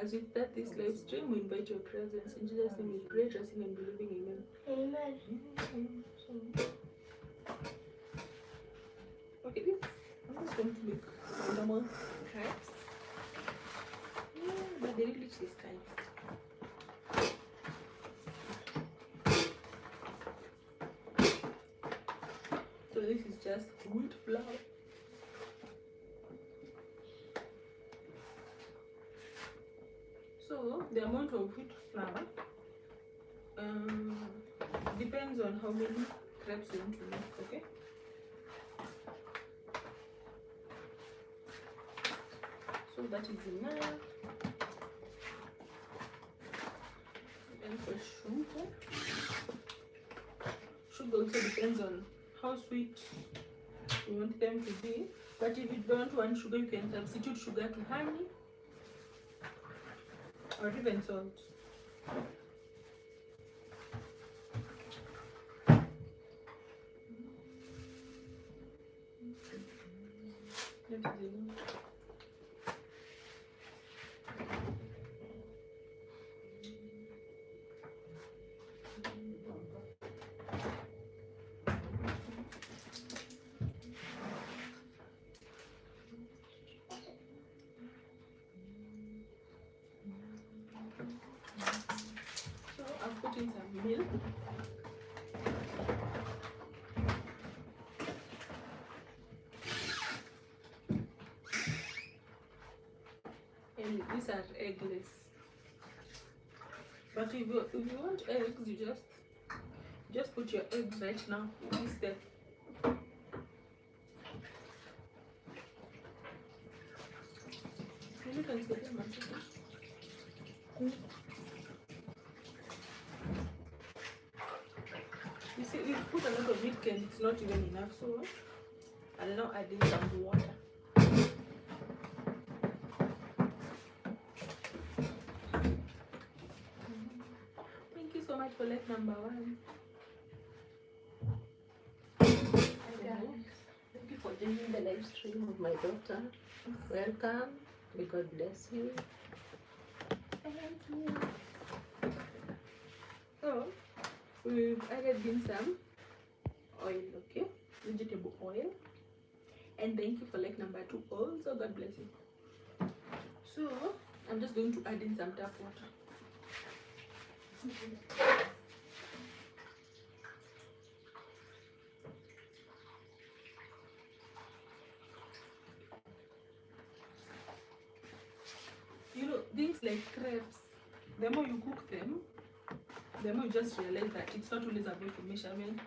As we start this live stream, we invite your presence. In Jesus' name we pray, trusting and believing. Amen. Amen. Okay, I'm just going to make normal crepes. Yeah, but they really taste nice. So this is just wheat flour. So the amount of wheat flour depends on how many crepes you want to make, okay? So that is enough. And for sugar, sugar also depends on how sweet you want them to be. But if you don't want sugar, you can substitute sugar to honey or even salt. That is enough. So I've put in some milk. And these are eggless. But if you want eggs, you just put your eggs right now in this step. You can get them. You see, if you put a lot of milk and it's not even enough, so I'll now add in some water. Thank you so much for like number 1. Thank you for joining the live stream of my daughter. Welcome. May God bless you. Thank you. So we've added in some oil, okay? Vegetable oil. And thank you for like number 2 also. God bless you. So I'm just going to add in some tap water. You know, things like crepes, the more you cook them, the more you just realize that it's not always about the measurement.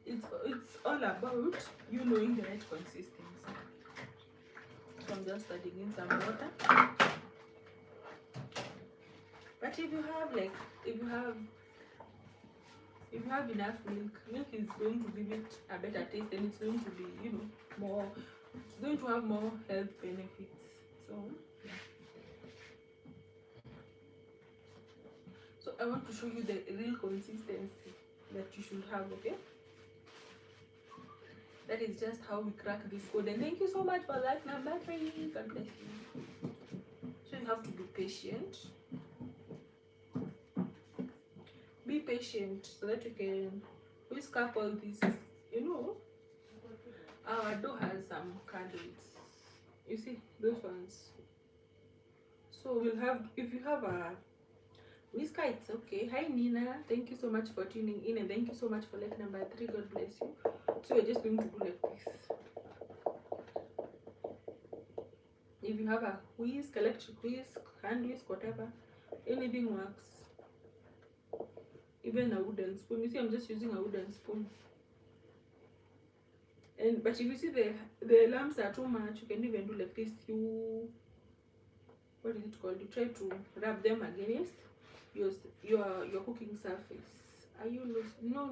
It's all about you knowing the right consistency. So I'm just adding in some water. But if you have enough milk is going to give it a better taste, and it's going to be, you know, it's going to have more health benefits. So yeah. So I want to show you the real consistency that you should have, okay? That is just how we crack this code. And thank you so much for that number 3. God bless you. So you have to be patient. Be patient so that you can whisk up all this. You know, our dough has some candles. You see those ones. So we'll have, if you have a whisker, it's okay. Hi Nina, thank you so much for tuning in, and thank you so much for like number 3. God bless you. So we're just going to do like this. If you have a whisk, electric whisk, hand whisk, whatever, anything works. Even a wooden spoon. You see, I'm just using a wooden spoon. But if you see the lumps are too much, you can even do like this. What is it called? You try to rub them against your cooking surface. Are you lost? No.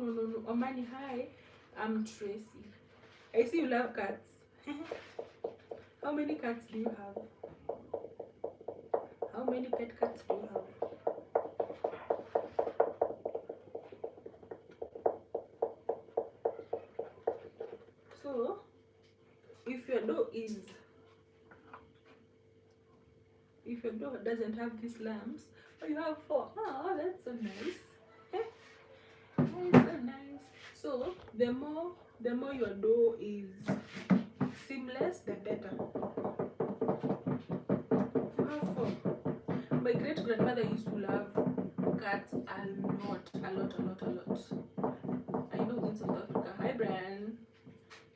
Omani, hi. I'm Tracy. I see you love cats. How many cats do you have? How many pet cats do you have? So, if your your dough doesn't have these lumps, or you have 4. Oh, that's so nice. Eh? That's so nice. So the more your dough is seamless, the better. If you have 4, my great grandmother used to love cats a lot. I know in South Africa. Hi, Brian.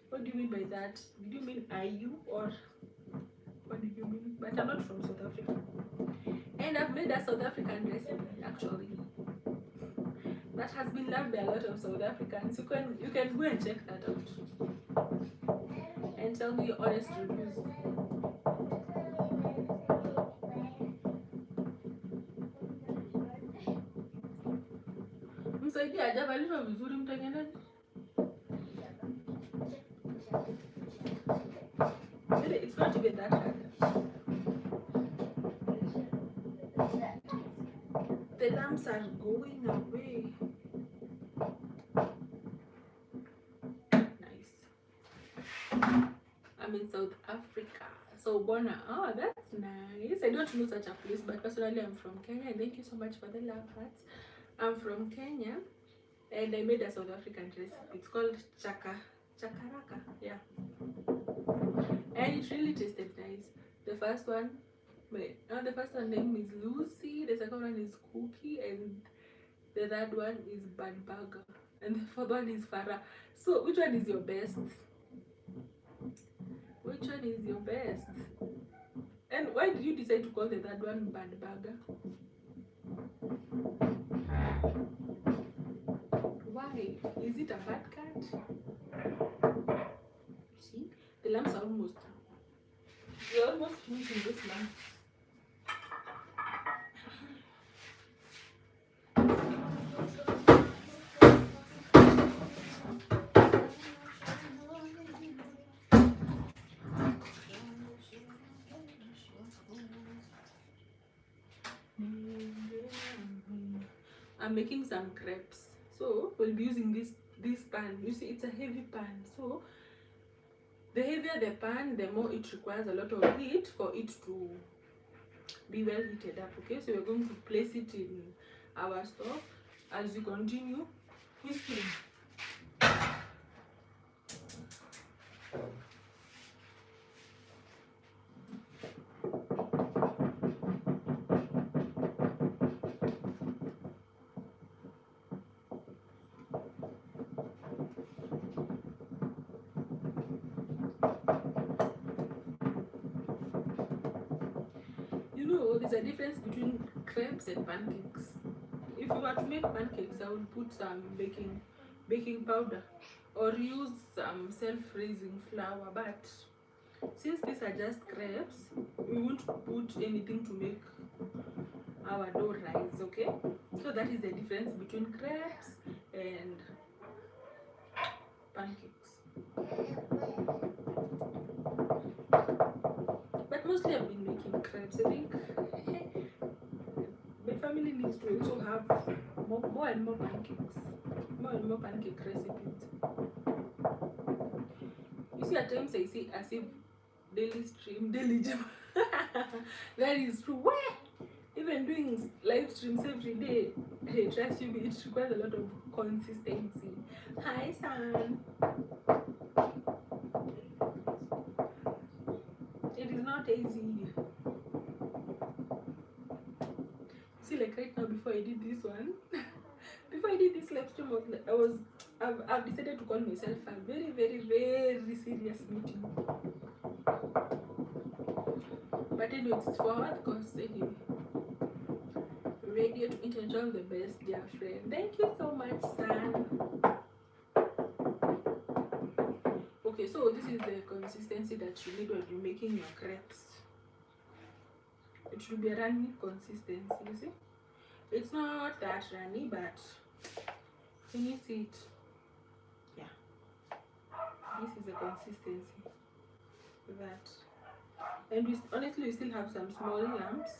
What do you mean by that? Did you mean IU or what did you mean? But I'm not from South Africa. And I've made a South African recipe actually that has been loved by a lot of South Africans. You can go and check that out and tell me your honest reviews. Msaidia hajavalishwa vizuri mtengenezaji. It's not even that hard. The lumps are going away. Nice. I'm in South Africa. So Bona, oh, that's nice. I don't know such a place, but personally I'm from Kenya. Thank you so much for the love hearts. I'm from Kenya, and I made a South African recipe. It's called chakaraka. Yeah. And it really tasted nice. The first one name is Lucy, the second one is Cookie, and the third one is Bad Burger, and the fourth one is Farah. So which one is your best? Which one is your best? And why did you decide to call the third one Bad Burger? Why? Is it a bad cat? See, the lamps are almost. We're almost finishing this lamp. I'm making some crepes, so we'll be using this pan. You see, it's a heavy pan, so the heavier the pan, the more it requires a lot of heat for it to be well heated up. Okay, so we're going to place it in our stove as we continue whisking. You know, there's a difference between crepes and pancakes. If you were to make pancakes, I would put some baking powder or use some self-raising flour, but since these are just crepes, we won't put anything to make our dough rise. Okay, so that is the difference between crepes and pancakes. But mostly I've been making crepes. I think my family needs to also have more and more pancakes, more and more pancake recipes. You see, at times I see as if daily gym. That is true. Where even doing live streams every day, hey, trust you me, it requires a lot of consistency. Hi, son. It is not easy. See, like right now, before I did this one, before I did this live stream, I've decided to call myself a very, very, very serious meeting. But anyway, it's forward because anyway, radio to enjoy the best, dear friend. Thank you so much, son. Okay, so this is the consistency that you need when you're making your crepes. It should be a runny consistency, you see? It's not that runny, but can you see it? Yeah. This is the consistency. That. And honestly, we still have some small lumps.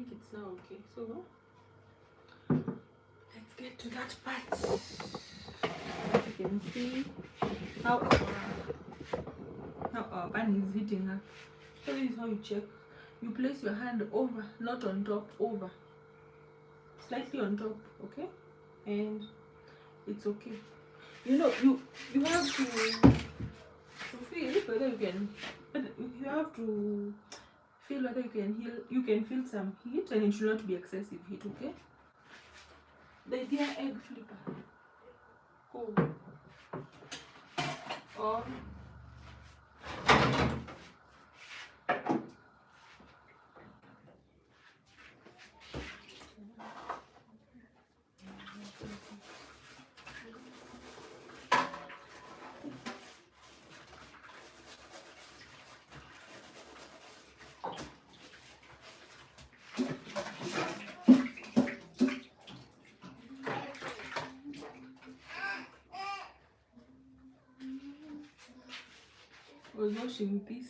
think it's now okay. So let's get to that part. You can see how our pan is heating up. So this is how you check. You place your hand over, not on top, over. Slightly on top, okay? And it's okay. You know, you have to feel whether you can, you have to feel whether you can feel some heat, and it should not be excessive heat, okay? The dear egg flipper. Cool. Or was washing this.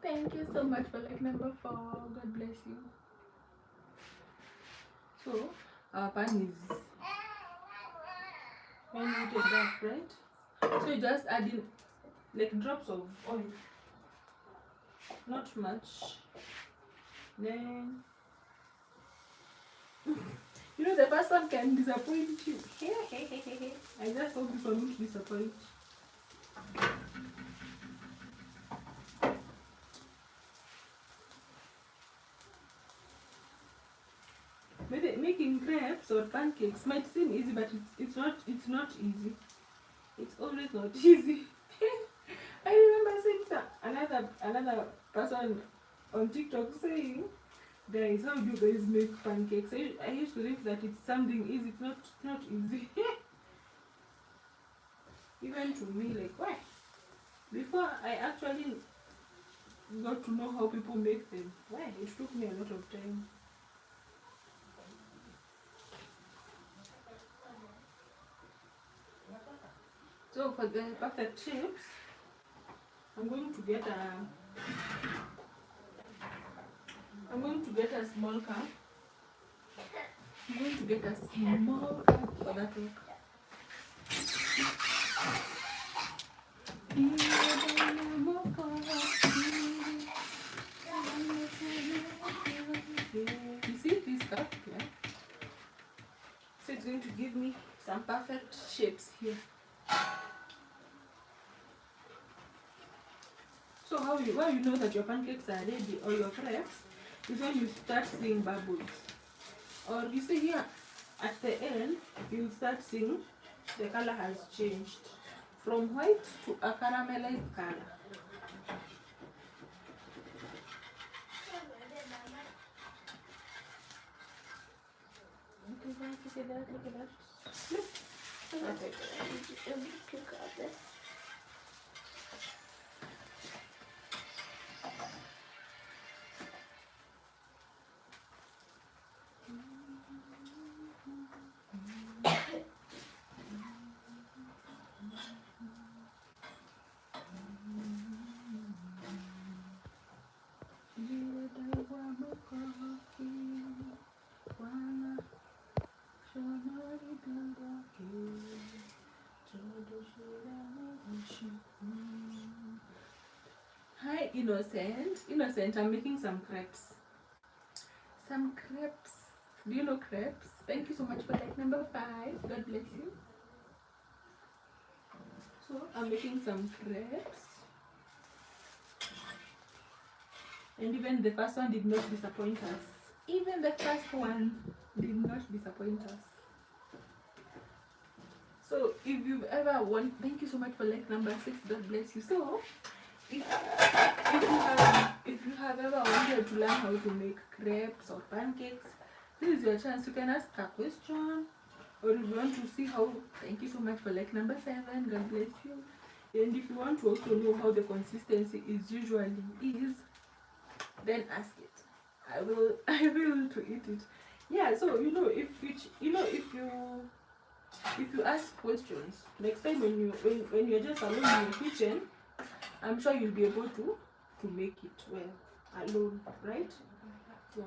Thank you so much for like number 4. God bless you. So our pan is when you take that, right? So you just add in like drops of oil, not much. Then you know the first one can disappoint you. I just hope this one won't disappoint. Maybe making crepes or pancakes might seem easy, but it's not easy. It's always not easy. I remember seeing another person on TikTok saying, "Guys, how do you guys make pancakes?" I used to think that it's something easy. It's not easy. Even to me, like, why? Before I actually got to know how people make them, why? It took me a lot of time. So for the perfect shapes, I'm going to get a small cup. I'm going to get a small cup for that work. You see this cup? Yeah. So it's going to give me some perfect shapes here. So how you know that your pancakes are ready or your crepes is when you start seeing bubbles. Or you see here at the end, you'll start seeing the color has changed from white to a caramelized color. Look at that. Look at that. Hi, Innocent, I'm making some crepes. Do you know crepes? Thank you so much for like number 5. God bless you. So I'm making some crepes. And even the first one did not disappoint us. Even the first one did not disappoint us. So if you've ever want, thank you so much for like number 6. God bless you. So if you have ever wanted to learn how to make crepes or pancakes, this is your chance. You can ask a question, or if you want to see how, thank you so much for like number 7. God bless you. And if you want to also know how the consistency is, then ask it. I will to eat it. Yeah. So if you ask questions next time when you're just alone in your kitchen, I'm sure you'll be able to make it well alone, right? Yeah.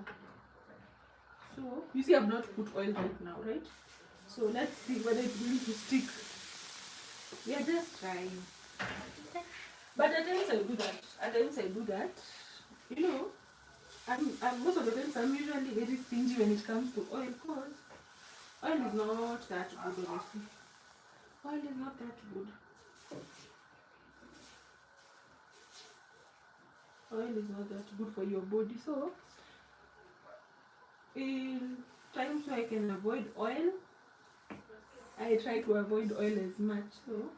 So you see, I've not put oil right now, right? So let's see whether it's going to stick. We are just trying. But at times I do that. At times I do that. You know, I'm most of the times I'm usually very stingy when it comes to oil because oil is not that good, honestly. Oil is not that good. Oil is not that good for your body. So in times where I can avoid oil, I try to avoid oil as much. So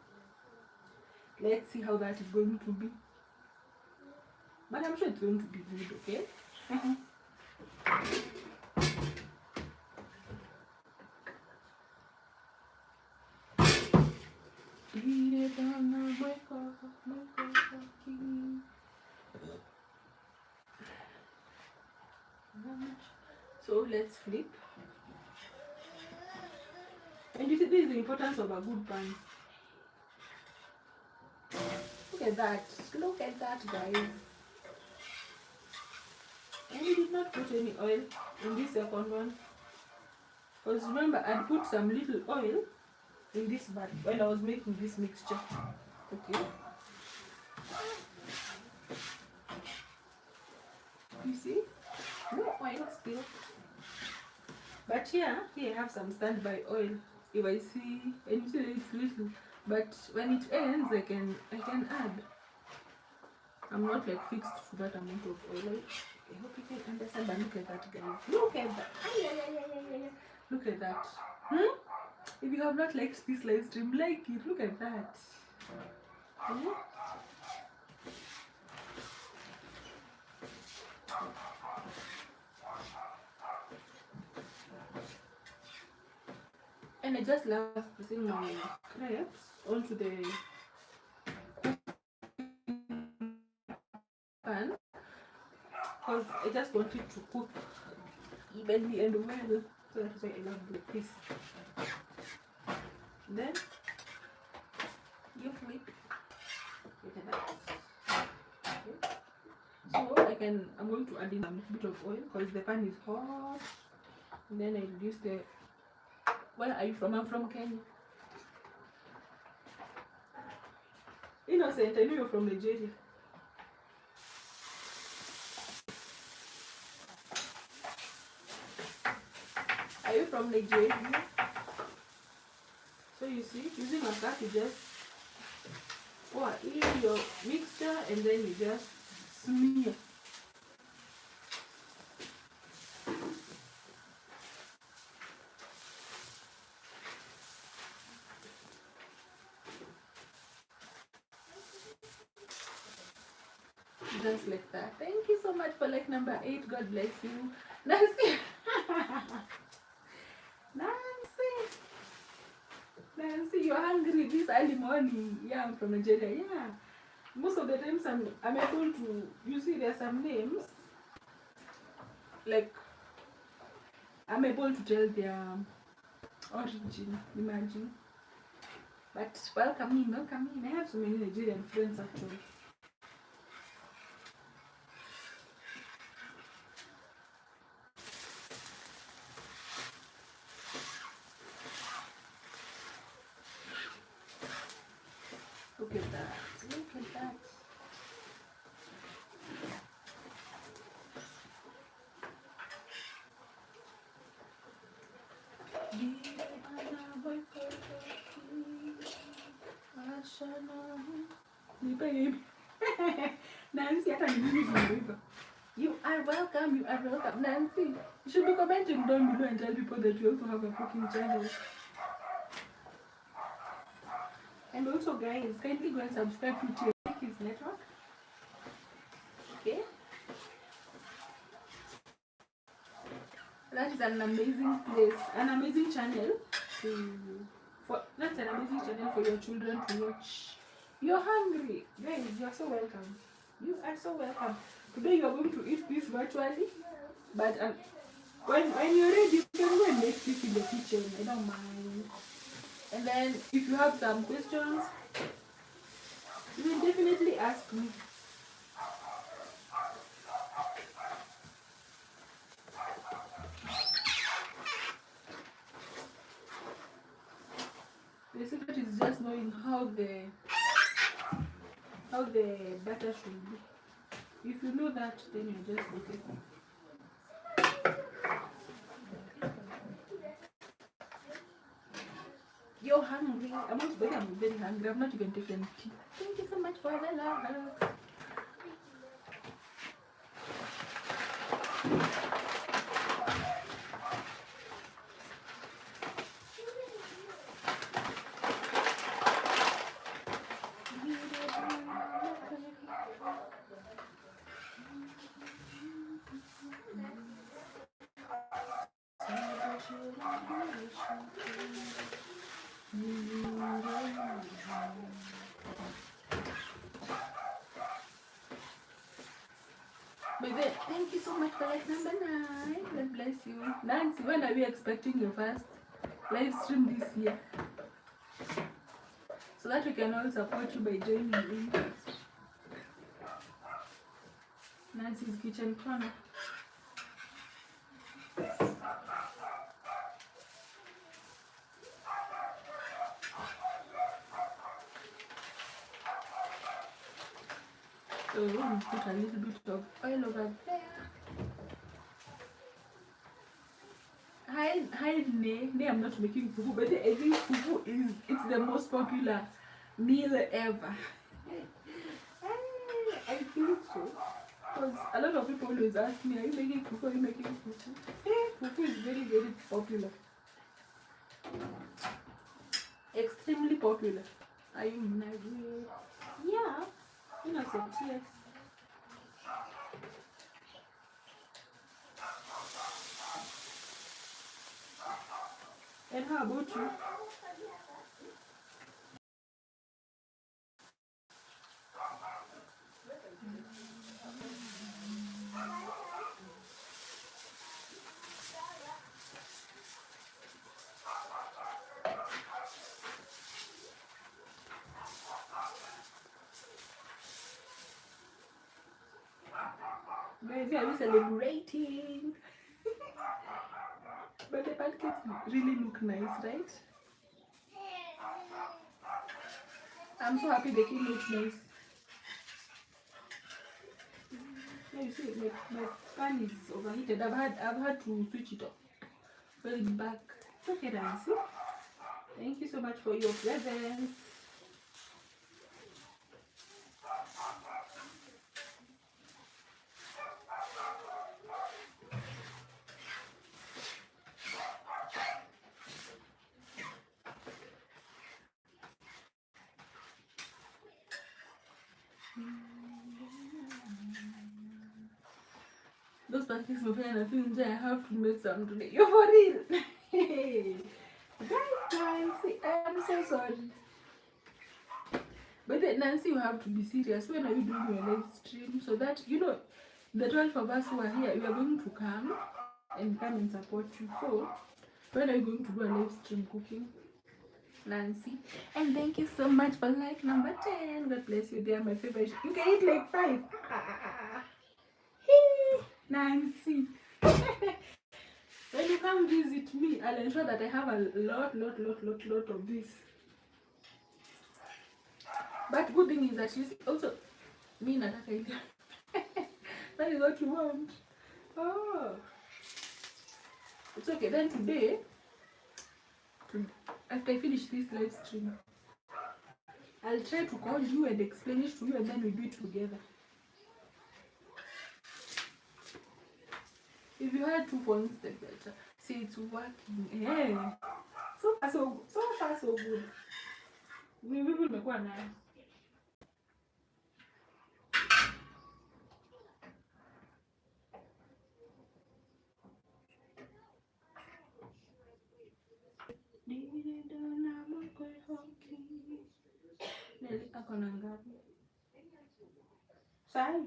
let's see how that is going to be. But I'm sure it's going to be good, okay? So let's flip. And you see, this is the importance of a good pan. Look at that. Look at that, guys. And we did not put any oil in this second one. Because remember, I put some little oil in this bag when I was making this mixture. Okay. You see? No oil still. But here I have some standby oil. If I see, and you see it's little. But when it ends, I can add. I'm not like fixed to that amount of oil. I hope you can understand. But look at that, guys. Look at that. Look at that. If you have not liked this live stream, like it. Look at that. Hmm? And I just love putting my crepes onto the pan because I just want it to cook evenly and well. So that's why I love like this. Then you flip. Look at that. Okay. So I'm going to add in a bit of oil because the pan is hot. And then I reduce the. Where are you from? I'm from Kenya. Innocent, I know you're from Nigeria. Are you from Nigeria? So you see, using a cup, you just pour in your mixture and then you just smear. Just like that. Thank you so much for like number 8. God bless you. Nancy. Nancy, you're hungry this early morning. Yeah, I'm from Nigeria. Yeah. Most of the times I'm able to, you see there are some names, like I'm able to tell their origin, imagine. But welcome in, welcome in. I have so many Nigerian friends actually. Look at that. Look at that. Nancy, you are welcome, you are welcome. Nancy, you should be commenting down below and tell people that you also have a cooking channel. And also guys, kindly go and subscribe to TLK's network. Okay? That is an amazing place, an amazing channel that's an amazing channel for your children to watch. You're hungry. Guys, you're so welcome. You are so welcome. Today you're going to eat this virtually, but when you're ready, you can go and make this in the kitchen. I don't mind. And then if you have some questions, You will definitely ask me. The secret is just knowing how the butter should be. If you know that, then you're just okay. You're hungry. I'm very hungry. I'm not even taking tea. Thank you so much for the love. Baby, thank you so much for like number 9. God bless you. Nancy, when are we expecting your first live stream this year? So that we can all support you by joining in. Nancy's Kitchen Corner. So we'll put a little bit of oil over there. Hi, Nay, I'm not making fufu, but I think fufu it's the most popular meal ever. I think so. Because a lot of people always ask me, are you making fufu? Are you making fufu? Fufu is very, very popular. Extremely popular. Are you married? Yeah. Innocent, yes. And how about you? Guys, are we celebrating? But the pancakes really look nice, right? I'm so happy the cake looks nice. Yeah, you see, my pan is overheated. I've had to switch it off. Put it back. It's okay, Nancy. Thank you so much for your presents. Those pancakes my friend, I think I have to make some today. You're for real. Hey. Guys, Nancy, I'm so sorry. But then, Nancy, you have to be serious. When are you doing your live stream? So that, the 12 of us who are here, we are going to come and support you. So, when are you going to do a live stream cooking? Nancy. And thank you so much for like number 10. God bless you. They are my favorite. You can eat like 5. Nancy. When you come visit me, I'll ensure that I have a lot of this. But good thing is that she's also me nataka ile. That is what you want. Oh. It's okay. Then today, after I finish this live stream, I'll try to call you and explain it to you, and then we do it together. If you had 2 phones, then better. See, it's working. Yeah. So far, so good. We will make one now. Akona ngapi? Sai?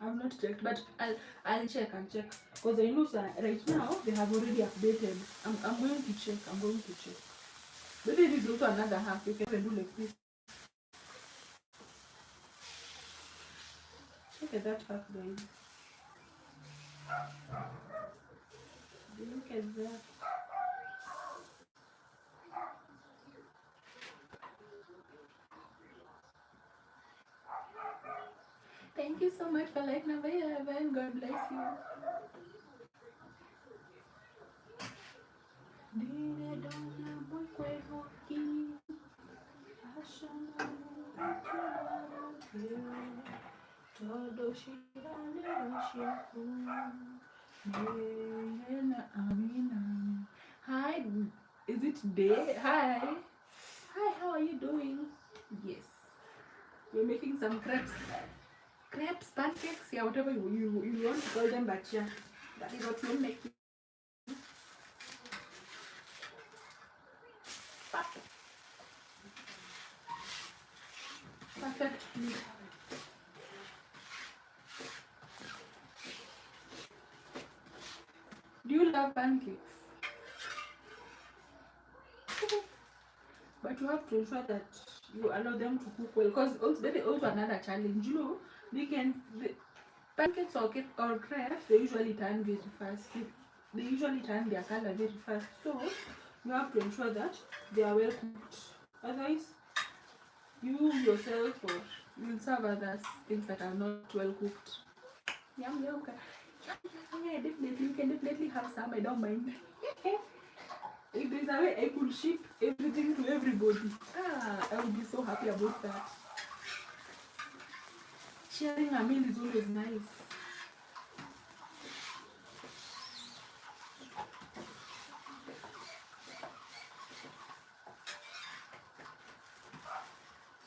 I've not checked, but I'll check and check. Because I know right now they have already updated. I'm going to check. But then there's also another half. You can even do like this. Look at that half, guys. Look at that. Thank you so much for like number 11. God bless you. Hi, is it day? Hi. Hi, how are you doing? Yes. We're making some crepes. Crepes, pancakes, yeah, whatever you want to call them, but yeah, that is what we're making. Perfectly. Do you love pancakes? But you have to ensure that you allow them to cook well, because also that is also another challenge. You know, the pancakes or crepes, they usually turn very fast. They usually turn their color very fast. So you have to ensure that they are well cooked. Otherwise, you yourself or you will serve others things that are not well cooked. Yum yum. Yeah, definitely. You can definitely have some. I don't mind. If there's a way I could ship everything to everybody, I would be so happy about that. Sharing a meal is always nice.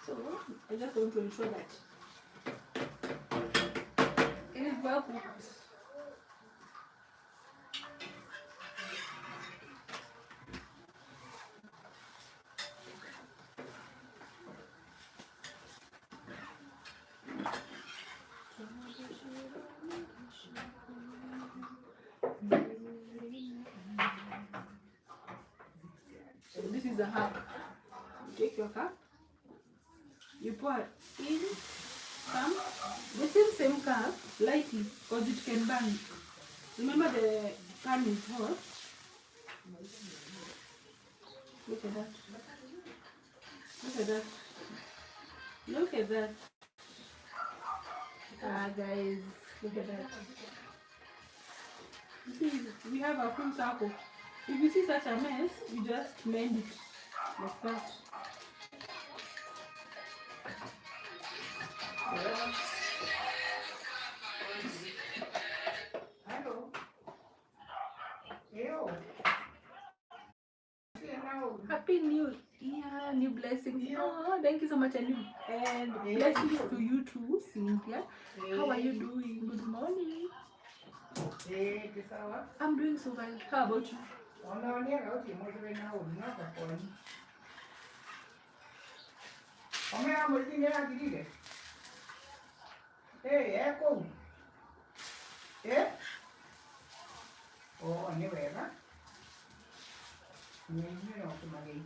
So I just want to ensure that it is well cooked. So this is the cup. You take your cup, you pour in some, the same cup lightly because it can burn. Remember the pan is hot. Look at that. Look at that. Look at that. Guys, look at that. You see, we have a full circle. If you see such a mess, you just mend it like that. Hello. Ew. Happy New Year, new blessings. Oh, thank you so much, and blessings to you too, Cynthia. How are you doing? Good morning. I'm doing so well. How about you? Oh, anyway, huh? You know, to my lady.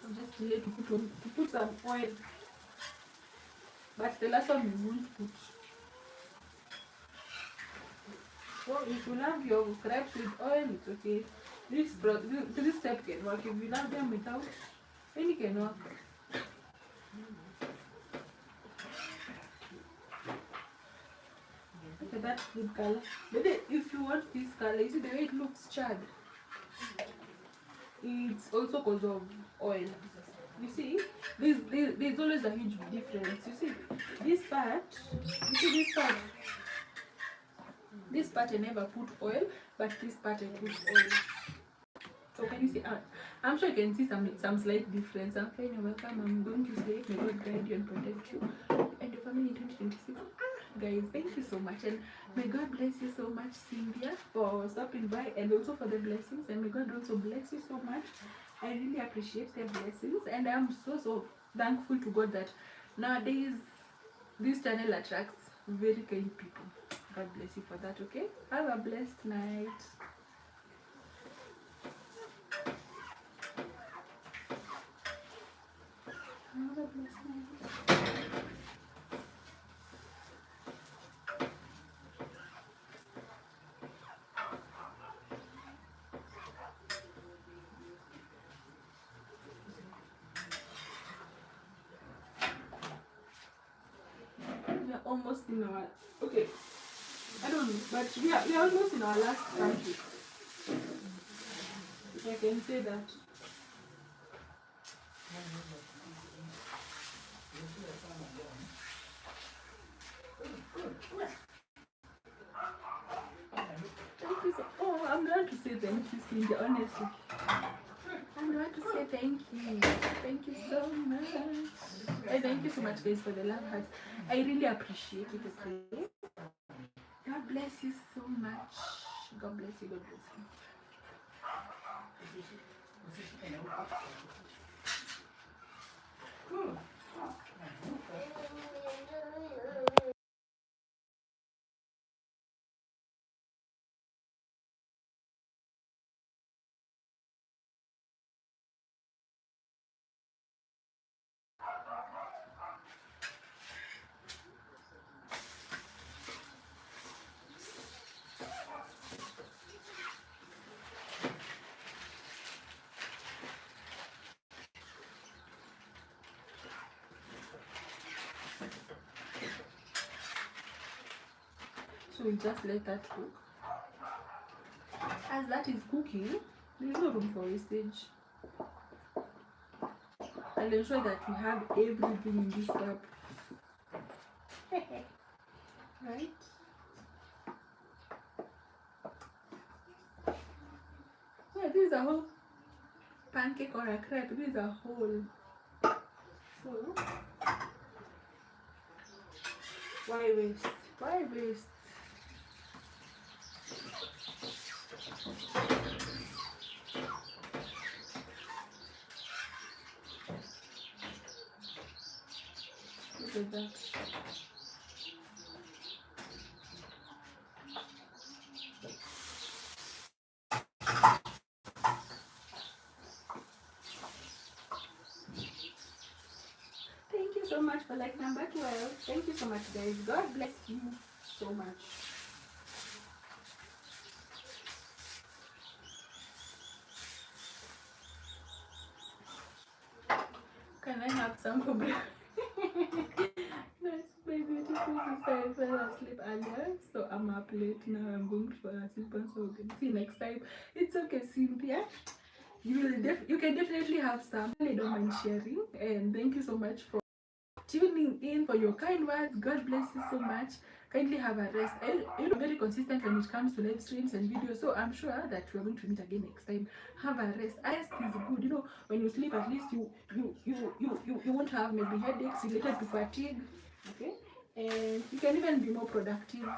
I'm just here to put some oil. But the last one we won't put. So if you love your crepes with oil, it's okay. This step can work. If you love them without, then it can work. Look at that good color. But then if you want this color, you see the way it looks charred. It's also because of oil. You see, there's always a huge difference. You see, this part, you see this part I never put oil, but this part I put oil. So can you see? I'm sure you can see some slight difference. I'm fine, you're welcome. I'm going to sleep. May God guide you and protect you and your family in 2026. Guys, thank you so much, and may God bless you so much, Cynthia, for stopping by and also for the blessings. And may God also bless you so much. I really appreciate the blessings, and I'm so thankful to God that Nowadays, this channel attracts very kind people. God bless you for that, okay? Have a blessed night. Have a blessed night. We are almost in our, okay, I don't know, but we are almost in our last country. If I can say that. Thank you so, oh, I'm glad to say thank you, Cindy, honestly. I'm glad to say thank you. Thank you so much. I thank you so much, guys, for the love hearts. I really appreciate it, okay? God bless you so much. God bless you, God bless you. So we just let that cook. As that is cooking, there is no room for wastage. I'll ensure that we have everything in this cup. Right? Yeah, this is a whole pancake or a crepe. This is a whole. So, why waste? Why waste? Look at that. Thank you so much for like number 12. Thank you so much, guys. God bless you so much. Can I have some for breakfast? That's my beautiful sister. I fell asleep earlier, so I'm up late now. I'm going to fall asleep, and so we'll see you next time. It's okay, Cynthia. You can definitely have some. I don't mind sharing, and thank you so much for tuning in, for your kind words. God bless you so much. Kindly have a rest. I'm very consistent when it comes to live streams and videos, so I'm sure that we're going to meet again next time. Have a rest. Rest is good. You know, when you sleep, at least you won't have maybe headaches related to fatigue. Okay, and you can even be more productive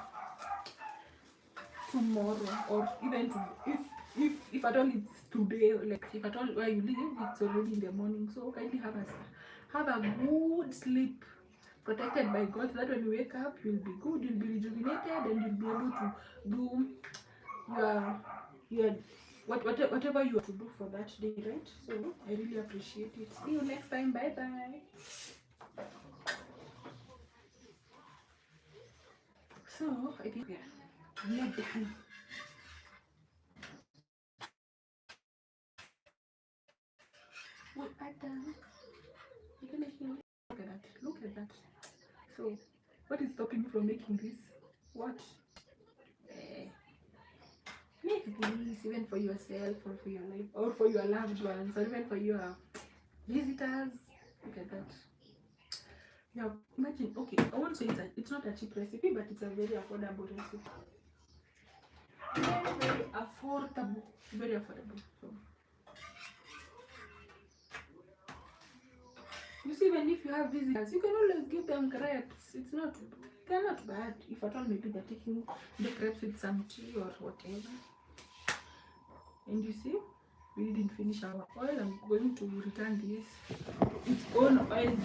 tomorrow, or even to, if at all it's today, like if at all where you live it's already in the morning. So kindly have a good sleep, protected by God, so that when you wake up you'll be good, you'll be rejuvenated, and you'll be able to do your whatever you have to do for that day, right? So I really appreciate it. See you next time. Bye bye. So I think we're done. We are done. You can make me look at that. Look at that. So, what is stopping you from making this? What? Eh, make this even for yourself, or for your life, or for your loved ones, or even for your visitors. Look at that. Yeah, imagine. Okay, I won't say it's not a cheap recipe, but it's a very affordable recipe. Very, very affordable. Very affordable. So, you see, even if you have visitors, you can always give them crepes. It's not, they're not bad. If at all, maybe they're taking the crepes with some tea or whatever. And you see, we didn't finish our oil. I'm going to return this to its own oil.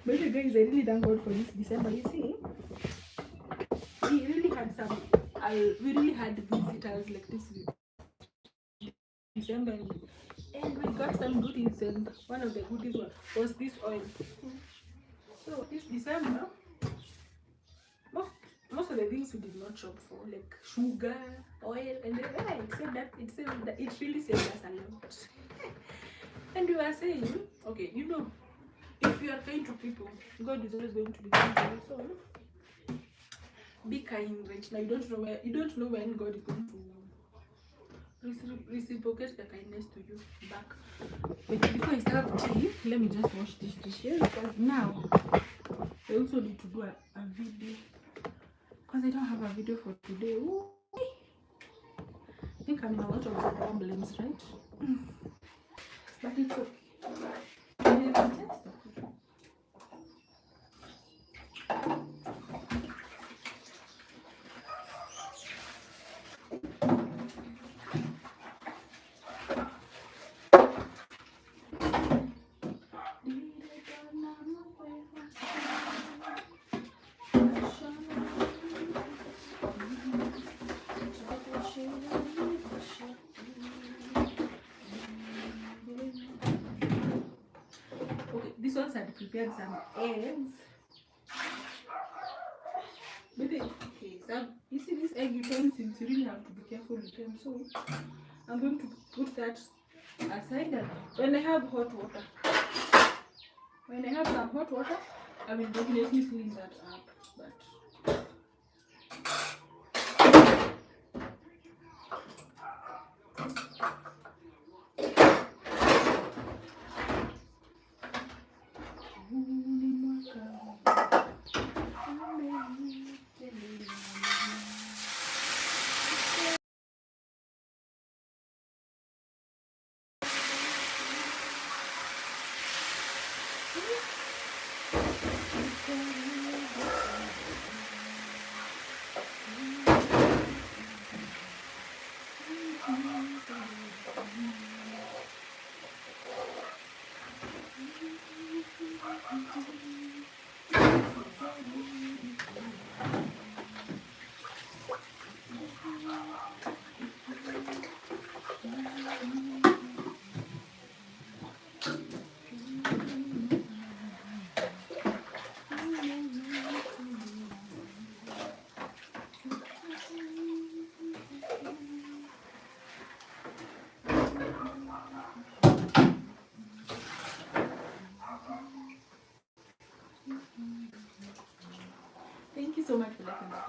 But the guys, I really thank God for this December. You see, we really had we really had visitors like this December, and we got some goodies, and one of the goodies was this oil. So this December, most most of the things we did not shop for, like sugar, oil, and then it really saved us a lot. And we were saying, okay, if you are kind to people, God is always going to be kind to you. So be kind right now. You don't know when God is going to reciprocate the kindness to you back. But before I serve tea, let me just wash these dishes, because now I also need to do a video, because I don't have a video for today. Ooh. I think I'm in a lot of problems, right? But it's okay. Okay, this ones had prepared some eggs. But so you see this egg utensils, you really have to be careful with them. So I'm going to put that aside, and when I have hot water, when I have some hot water, I will definitely clean that up. But thank you so much for liking that.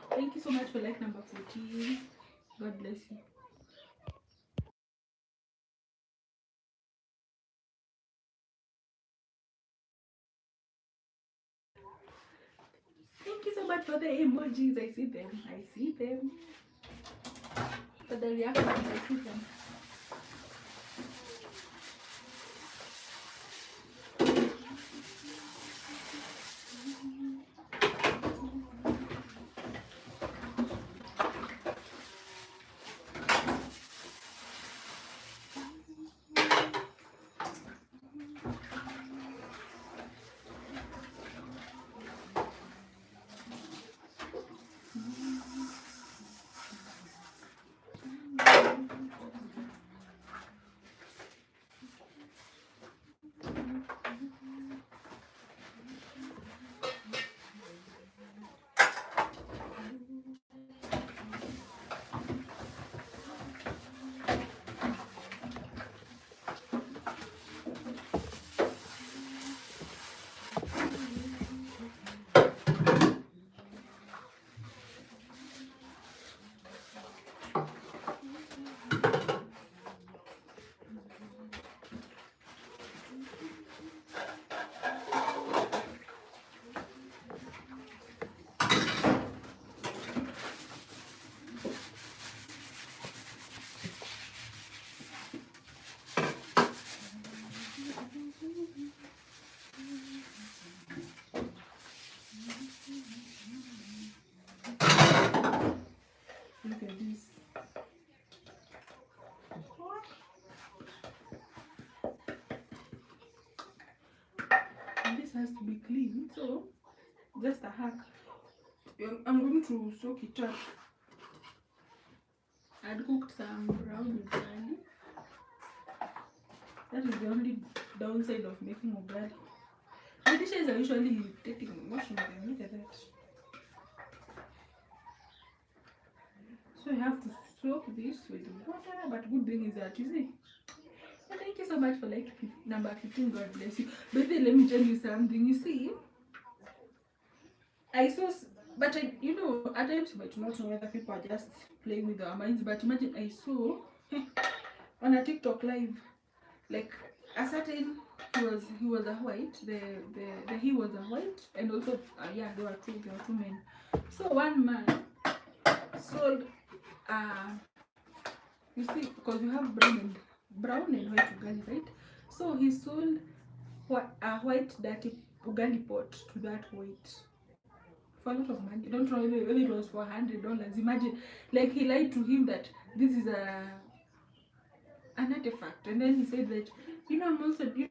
Thank you so much for like number 14. God bless you. Thank you so much for the emojis. I see them. I see them. For the reactions, I see them. and this has to be clean. So just a hack. I'm going to soak it up. I'd cooked some brown ugali. That is the only downside of making ugali. The dishes are usually taking washing them. Look at that. So you have to soak this with water, but good thing is that, you see. And thank you so much for like number 15. God bless you. But then let me tell you something. You see, I saw, but I, you know, at times you might not know whether people are just playing with our minds. But imagine I saw on a TikTok live, like a certain he was a white, the he was a white, and also yeah, there were two men. So one man sold you see, because you have brown and white ugali, right? So he sold a white dirty ugali pot to that white for a lot of money. I don't know whether it was for $100. Imagine, like he lied to him that this is an artifact, and then he said that, you know, I'm also, you